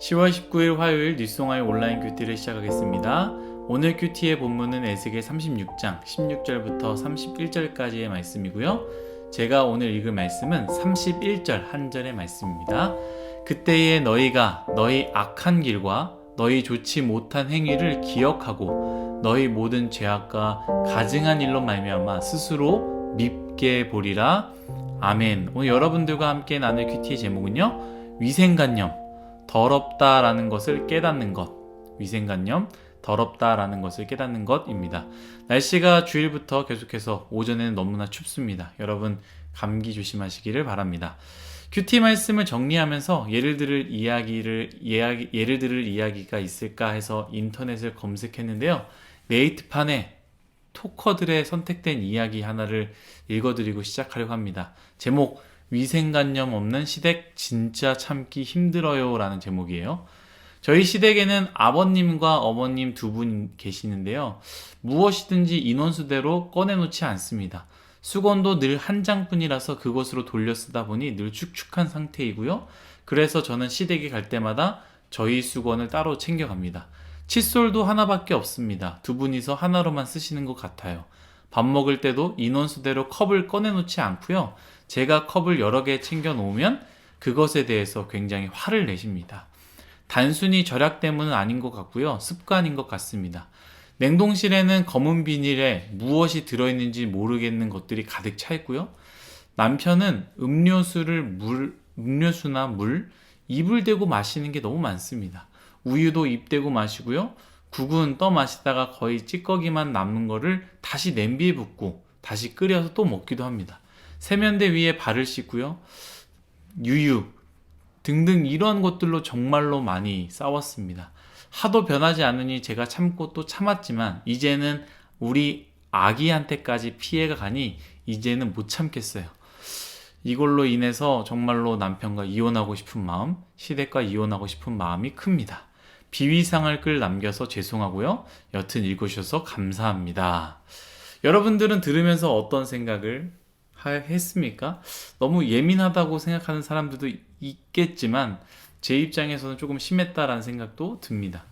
10월 19일 화요일 뉴송아의 온라인 큐티를 시작하겠습니다. 오늘 큐티의 본문은 에스겔 36장 16절부터 31절까지의 말씀이고요. 제가 오늘 읽을 말씀은 31절 한 절의 말씀입니다. 그때에 너희가 너희 악한 길과 너희 좋지 못한 행위를 기억하고 너희 모든 죄악과 가증한 일로 말미암아 스스로 밉게 보리라. 아멘. 오늘 여러분들과 함께 나눌 큐티의 제목은요, 위생관념, 더럽다라는 것을 깨닫는 것. 위생관념, 더럽다라는 것을 깨닫는 것입니다. 날씨가 주일부터 계속해서 오전에는 너무나 춥습니다. 여러분 감기 조심하시기를 바랍니다. 큐티 말씀을 정리하면서 예를 들을 이야기가 있을까 해서 인터넷을 검색했는데요. 네이트판에 토커들의 선택된 이야기 하나를 읽어드리고 시작하려고 합니다. 제목, 위생관념 없는 시댁 진짜 참기 힘들어요 라는 제목이에요. 저희 시댁에는 아버님과 어머님 두 분 계시는데요. 무엇이든지 인원수대로 꺼내놓지 않습니다. 수건도 늘 한 장뿐이라서 그것으로 돌려 쓰다 보니 늘 축축한 상태이고요. 그래서 저는 시댁에 갈 때마다 저희 수건을 따로 챙겨갑니다. 칫솔도 하나밖에 없습니다. 두 분이서 하나로만 쓰시는 것 같아요. 밥 먹을 때도 인원수대로 컵을 꺼내놓지 않고요. 제가 컵을 여러 개 챙겨 놓으면 그것에 대해서 굉장히 화를 내십니다. 단순히 절약 때문은 아닌 것 같고요. 습관인 것 같습니다. 냉동실에는 검은 비닐에 무엇이 들어있는지 모르겠는 것들이 가득 차 있고요. 남편은 음료수나 물, 입을 대고 마시는 게 너무 많습니다. 우유도 입 대고 마시고요. 국은 떠 마시다가 거의 찌꺼기만 남는 거를 다시 냄비에 붓고 다시 끓여서 또 먹기도 합니다. 세면대 위에 발을 씻고요. 유유 등등 이런 것들로 정말로 많이 싸웠습니다. 하도 변하지 않으니 제가 참고 또 참았지만 이제는 우리 아기한테까지 피해가 가니 이제는 못 참겠어요. 이걸로 인해서 정말로 남편과 이혼하고 싶은 마음, 시댁과 이혼하고 싶은 마음이 큽니다. 비위상을 끌 남겨서 죄송하고요. 여튼 읽으셔서 감사합니다. 여러분들은 들으면서 어떤 생각을 했습니까? 너무 예민하다고 생각하는 사람들도 있겠지만 제 입장에서는 조금 심했다라는 생각도 듭니다.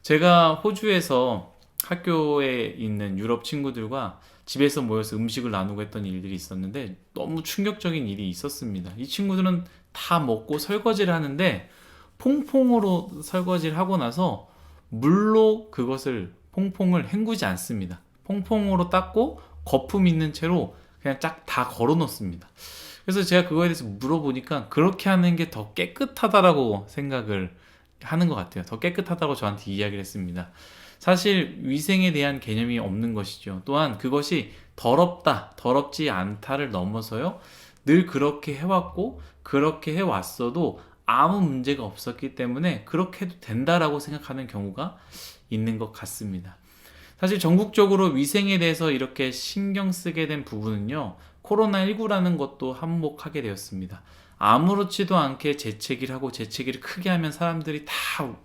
제가 호주에서 학교에 있는 유럽 친구들과 집에서 모여서 음식을 나누고 했던 일들이 있었는데 너무 충격적인 일이 있었습니다. 이 친구들은 다 먹고 설거지를 하는데 퐁퐁으로 설거지를 하고 나서 물로 그것을 퐁퐁을 헹구지 않습니다. 퐁퐁으로 닦고 거품 있는 채로 그냥 쫙 다 걸어 놓습니다. 그래서 제가 그거에 대해서 물어보니까 그렇게 하는 게 더 깨끗하다라고 생각을 하는 것 같아요. 더 깨끗하다고 저한테 이야기를 했습니다. 사실 위생에 대한 개념이 없는 것이죠. 또한 그것이 더럽다, 더럽지 않다를 넘어서요. 늘 그렇게 해왔고 그렇게 해왔어도 아무 문제가 없었기 때문에 그렇게 해도 된다라고 생각하는 경우가 있는 것 같습니다. 사실 전국적으로 위생에 대해서 이렇게 신경 쓰게 된 부분은요, 코로나19라는 것도 한몫하게 되었습니다. 아무렇지도 않게 재채기를 하고 재채기를 크게 하면 사람들이 다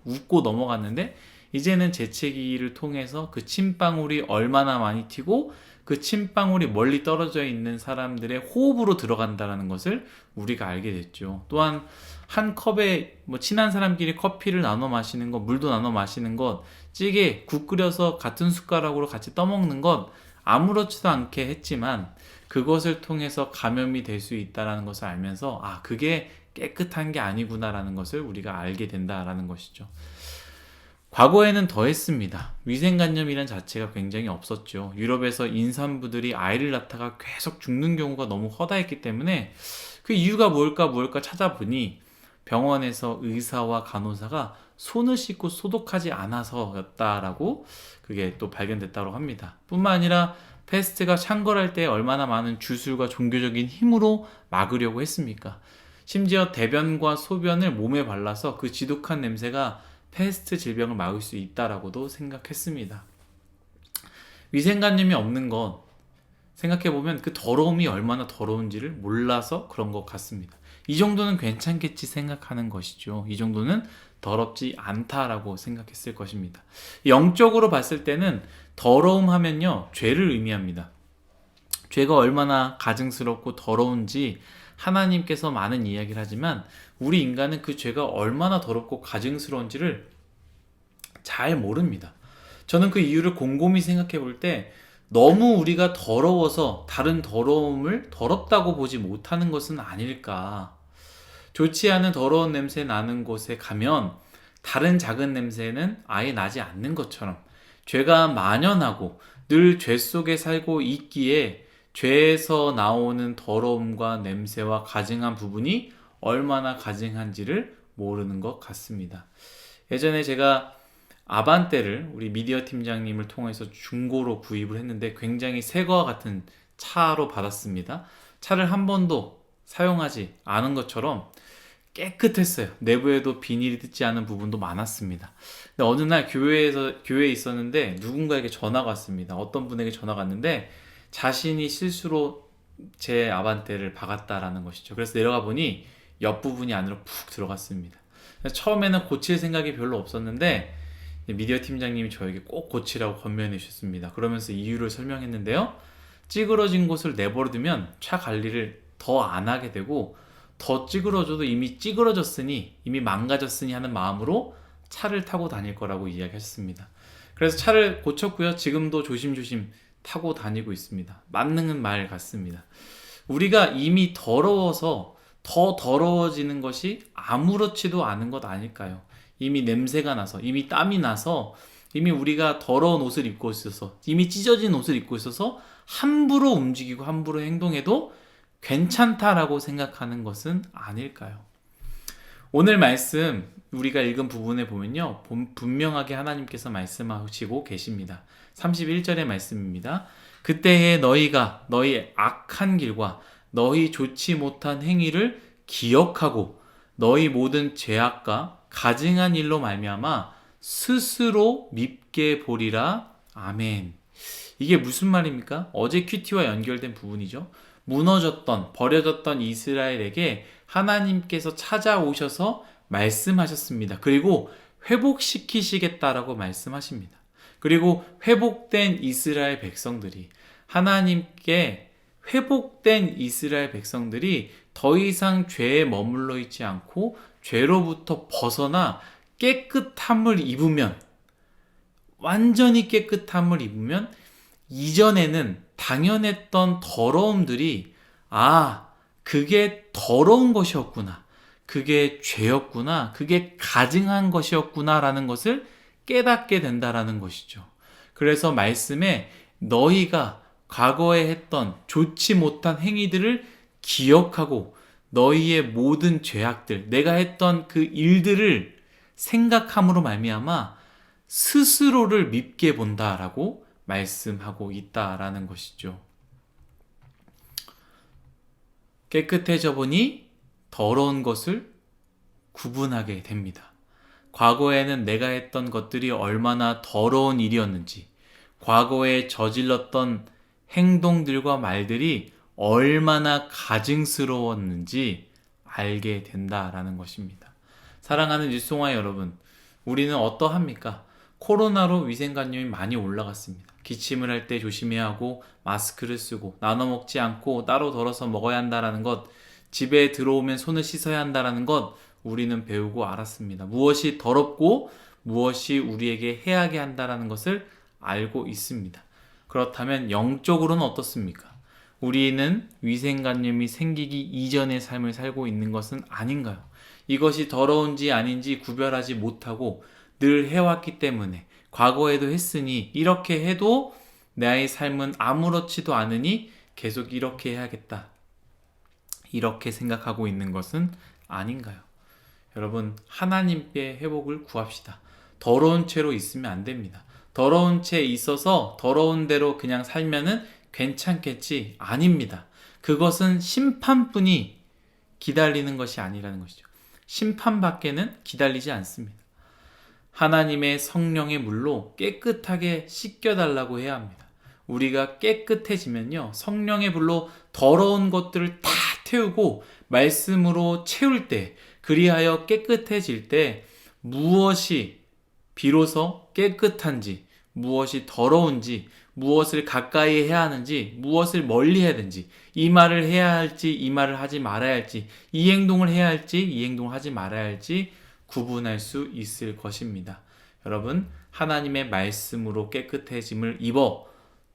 웃고 넘어갔는데 이제는 재채기를 통해서 그 침방울이 얼마나 많이 튀고 그 침방울이 멀리 떨어져 있는 사람들의 호흡으로 들어간다는 것을 우리가 알게 됐죠. 또한 한 컵에 친한 사람끼리 커피를 나눠 마시는 것, 물도 나눠 마시는 것, 찌개, 국 끓여서 같은 숟가락으로 같이 떠먹는 것 아무렇지도 않게 했지만 그것을 통해서 감염이 될 수 있다는 것을 알면서 그게 깨끗한 게 아니구나라는 것을 우리가 알게 된다라는 것이죠. 과거에는 더 했습니다. 위생관념이란 자체가 굉장히 없었죠. 유럽에서 임산부들이 아이를 낳다가 계속 죽는 경우가 너무 허다했기 때문에 그 이유가 뭘까 찾아보니 병원에서 의사와 간호사가 손을 씻고 소독하지 않아서였다라고 그게 또 발견됐다고 합니다. 뿐만 아니라 패스트가 창궐할 때 얼마나 많은 주술과 종교적인 힘으로 막으려고 했습니까? 심지어 대변과 소변을 몸에 발라서 그 지독한 냄새가 패스트 질병을 막을 수 있다라고도 생각했습니다. 위생관념이 없는 것 생각해보면 그 더러움이 얼마나 더러운지를 몰라서 그런 것 같습니다. 이 정도는 괜찮겠지 생각하는 것이죠. 이 정도는 더럽지 않다라고 생각했을 것입니다. 영적으로 봤을 때는 더러움 하면요, 죄를 의미합니다. 죄가 얼마나 가증스럽고 더러운지 하나님께서 많은 이야기를 하지만 우리 인간은 그 죄가 얼마나 더럽고 가증스러운지를 잘 모릅니다. 저는 그 이유를 곰곰이 생각해 볼 때 너무 우리가 더러워서 다른 더러움을 더럽다고 보지 못하는 것은 아닐까. 좋지 않은 더러운 냄새 나는 곳에 가면 다른 작은 냄새는 아예 나지 않는 것처럼 죄가 만연하고 늘 죄 속에 살고 있기에 죄에서 나오는 더러움과 냄새와 가증한 부분이 얼마나 가증한지를 모르는 것 같습니다. 예전에 제가 아반떼를 우리 미디어 팀장님을 통해서 중고로 구입을 했는데 굉장히 새 거와 같은 차로 받았습니다. 차를 한 번도 사용하지 않은 것처럼 깨끗했어요. 내부에도 비닐이 뜯지 않은 부분도 많았습니다. 근데 어느 날 교회에 있었는데 누군가에게 전화가 왔습니다. 어떤 분에게 전화가 왔는데 자신이 실수로 제 아반떼를 박았다라는 것이죠. 그래서 내려가 보니 옆부분이 안으로 푹 들어갔습니다. 처음에는 고칠 생각이 별로 없었는데 미디어 팀장님이 저에게 꼭 고치라고 권면해 주셨습니다. 그러면서 이유를 설명했는데요. 찌그러진 곳을 내버려두면 차 관리를 더 안 하게 되고 더 찌그러져도 이미 찌그러졌으니 이미 망가졌으니 하는 마음으로 차를 타고 다닐 거라고 이야기하셨습니다. 그래서 차를 고쳤고요. 지금도 조심조심 타고 다니고 있습니다. 맞는 말 같습니다. 우리가 이미 더러워서 더 더러워지는 것이 아무렇지도 않은 것 아닐까요? 이미 냄새가 나서, 이미 땀이 나서, 이미 우리가 더러운 옷을 입고 있어서, 이미 찢어진 옷을 입고 있어서 함부로 움직이고 함부로 행동해도 괜찮다라고 생각하는 것은 아닐까요? 오늘 말씀 우리가 읽은 부분에 보면요, 분명하게 하나님께서 말씀하시고 계십니다. 31절의 말씀입니다. 그때에 너희가 너희 악한 길과 너희 좋지 못한 행위를 기억하고 너희 모든 죄악과 가증한 일로 말미암아 스스로 밉게 보리라. 아멘. 이게 무슨 말입니까? 어제 큐티와 연결된 부분이죠. 무너졌던, 버려졌던 이스라엘에게 하나님께서 찾아오셔서 말씀하셨습니다. 그리고 회복시키시겠다라고 말씀하십니다. 그리고 회복된 이스라엘 백성들이 하나님께 회복된 이스라엘 백성들이 더 이상 죄에 머물러 있지 않고 죄로부터 벗어나 깨끗함을 입으면, 완전히 깨끗함을 입으면 이전에는 당연했던 더러움들이 그게 더러운 것이었구나, 그게 죄였구나, 그게 가증한 것이었구나 라는 것을 깨닫게 된다라는 것이죠. 그래서 말씀에 너희가 과거에 했던 좋지 못한 행위들을 기억하고 너희의 모든 죄악들, 내가 했던 그 일들을 생각함으로 말미암아 스스로를 밉게 본다라고 말씀하고 있다라는 것이죠. 깨끗해져 보니 더러운 것을 구분하게 됩니다. 과거에는 내가 했던 것들이 얼마나 더러운 일이었는지, 과거에 저질렀던 행동들과 말들이 얼마나 가증스러웠는지 알게 된다라는 것입니다. 사랑하는 뉴스송화 여러분, 우리는 어떠합니까? 코로나로 위생관념이 많이 올라갔습니다. 기침을 할 때 조심해야 하고 마스크를 쓰고 나눠 먹지 않고 따로 덜어서 먹어야 한다는 것, 집에 들어오면 손을 씻어야 한다는 것 우리는 배우고 알았습니다. 무엇이 더럽고 무엇이 우리에게 해하게 한다는 것을 알고 있습니다. 그렇다면 영적으로는 어떻습니까? 우리는 위생관념이 생기기 이전의 삶을 살고 있는 것은 아닌가요? 이것이 더러운지 아닌지 구별하지 못하고 늘 해왔기 때문에, 과거에도 했으니 이렇게 해도 나의 삶은 아무렇지도 않으니 계속 이렇게 해야겠다, 이렇게 생각하고 있는 것은 아닌가요? 여러분, 하나님께 회복을 구합시다. 더러운 채로 있으면 안 됩니다. 더러운 채 있어서 더러운 대로 그냥 살면은 괜찮겠지? 아닙니다. 그것은 심판뿐이 기다리는 것이 아니라는 것이죠. 심판밖에는 기다리지 않습니다. 하나님의 성령의 물로 깨끗하게 씻겨달라고 해야 합니다. 우리가 깨끗해지면요, 성령의 불로 더러운 것들을 다 태우고 말씀으로 채울 때, 그리하여 깨끗해질 때 무엇이 비로소 깨끗한지, 무엇이 더러운지, 무엇을 가까이 해야 하는지, 무엇을 멀리 해야 되는지, 이 말을 해야 할지, 이 말을 하지 말아야 할지, 이 행동을 해야 할지, 이 행동을 하지 말아야 할지 구분할 수 있을 것입니다. 여러분, 하나님의 말씀으로 깨끗해짐을 입어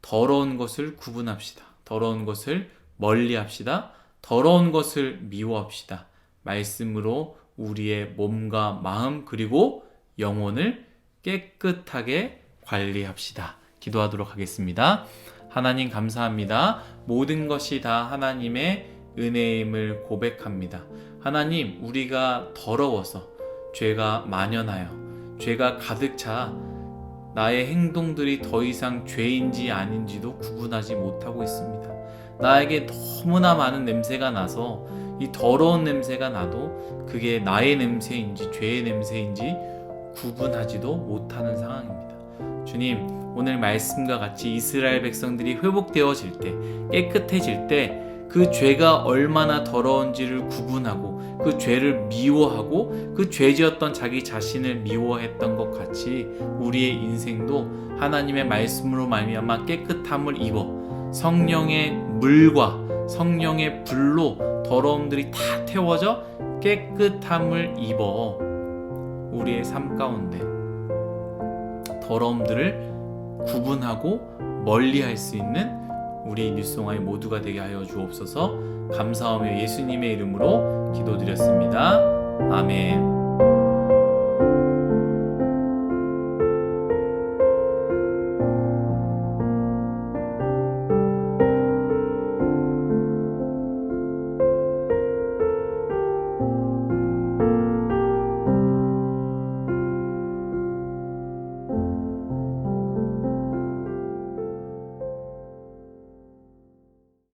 더러운 것을 구분합시다. 더러운 것을 멀리합시다. 더러운 것을 미워합시다. 말씀으로 우리의 몸과 마음 그리고 영혼을 깨끗하게 관리합시다. 기도하도록 하겠습니다. 하나님 감사합니다. 모든 것이 다 하나님의 은혜임을 고백합니다. 하나님, 우리가 더러워서 죄가 만연하여 죄가 가득 차 나의 행동들이 더 이상 죄인지 아닌지도 구분하지 못하고 있습니다. 나에게 너무나 많은 냄새가 나서 이 더러운 냄새가 나도 그게 나의 냄새인지 죄의 냄새인지 구분하지도 못하는 상황입니다. 주님, 오늘 말씀과 같이 이스라엘 백성들이 회복되어질 때, 깨끗해질 때 그 죄가 얼마나 더러운지를 구분하고 그 죄를 미워하고 그 죄지었던 자기 자신을 미워했던 것 같이 우리의 인생도 하나님의 말씀으로 말미암아 깨끗함을 입어 성령의 물과 성령의 불로 더러움들이 다 태워져 깨끗함을 입어 우리의 삶 가운데 더러움들을 구분하고 멀리할 수 있는 우리 뉴송아이 모두가 되게 하여 주옵소서. 감사하며 예수님의 이름으로 기도드렸습니다. 아멘.